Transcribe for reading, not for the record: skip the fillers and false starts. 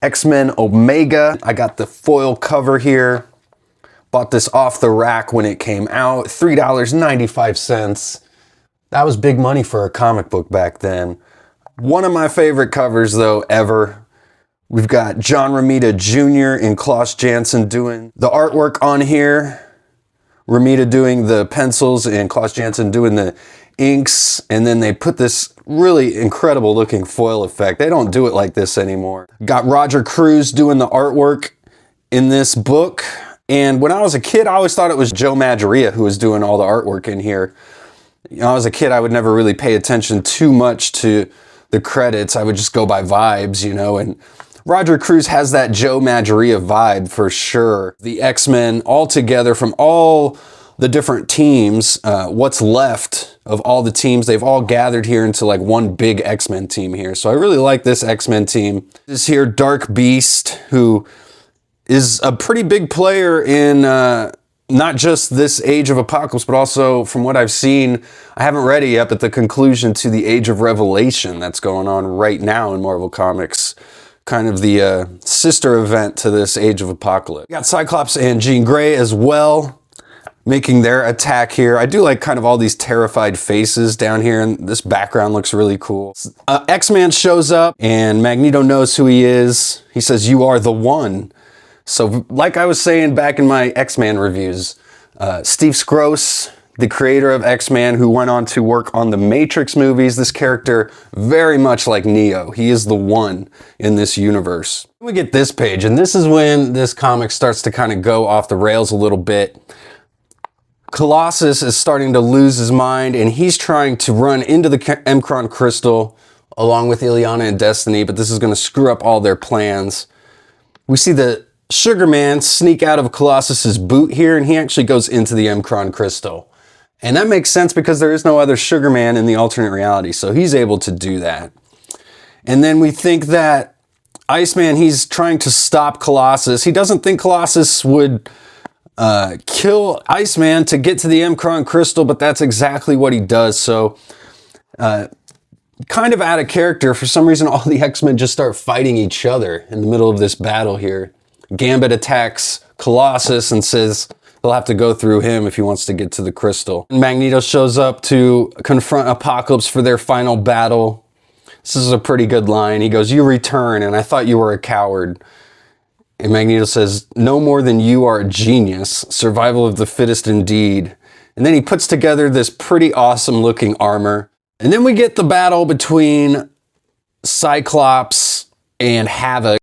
X-Men Omega. I got the foil cover here. Bought this off the rack when it came out, $3.95. That was big money for a comic book back then. One of my favorite covers though, ever. We've got John Romita Jr. and Klaus Janson doing the artwork on here. Romita doing the pencils and Klaus Janson doing the inks. And then they put this really incredible looking foil effect. They don't do it like this anymore. Got Roger Cruz doing the artwork in this book. And when I was a kid, I always thought it was Joe Madureira who was doing all the artwork in here. You know, as a kid, I would never really pay attention too much to the credits. I would just go by vibes, you know, and Roger Cruz has that Joe Madureira vibe for sure. The X-Men all together from all the different teams, what's left of all the teams, they've all gathered here into like one big X-Men team here. So I really like this X-Men team. This here, Dark Beast, who is a pretty big player in not just this Age of Apocalypse, but also from what I've seen, I haven't read it yet, but the conclusion to the Age of Revelation that's going on right now in Marvel Comics. Kind of the sister event to this Age of Apocalypse. We got Cyclops and Jean Grey as well, making their attack here. I do like kind of all these terrified faces down here, and this background looks really cool. X-Man shows up, and Magneto knows who he is. He says, "You are the one." So like I was saying back in my X-Man reviews, Steve Skroce, the creator of X-Man, who went on to work on the Matrix movies, this character very much like Neo. He is the one in this universe. We get this page, and this is when this comic starts to kind of go off the rails a little bit. Colossus is starting to lose his mind, and he's trying to run into the M'Kraan crystal along with Illyana and Destiny, but this is going to screw up all their plans. We see the Sugar Man sneak out of Colossus's boot here, and he actually goes into the M'Kraan crystal. And that makes sense because there is no other Sugar Man in the alternate reality, so he's able to do that. And then we think that Iceman, he's trying to stop Colossus. He doesn't think Colossus would kill Iceman to get to the M'Kraan crystal, but that's exactly what he does. So kind of out of character, for some reason all the X-Men just start fighting each other in the middle of this battle here. Gambit attacks Colossus and says they'll have to go through him if he wants to get to the crystal. Magneto shows up to confront Apocalypse for their final battle. This is a pretty good line. He goes, "You return, and I thought you were a coward." And Magneto says, "No more than you are a genius. Survival of the fittest indeed." And then he puts together this pretty awesome looking armor. And then we get the battle between Cyclops and Havoc.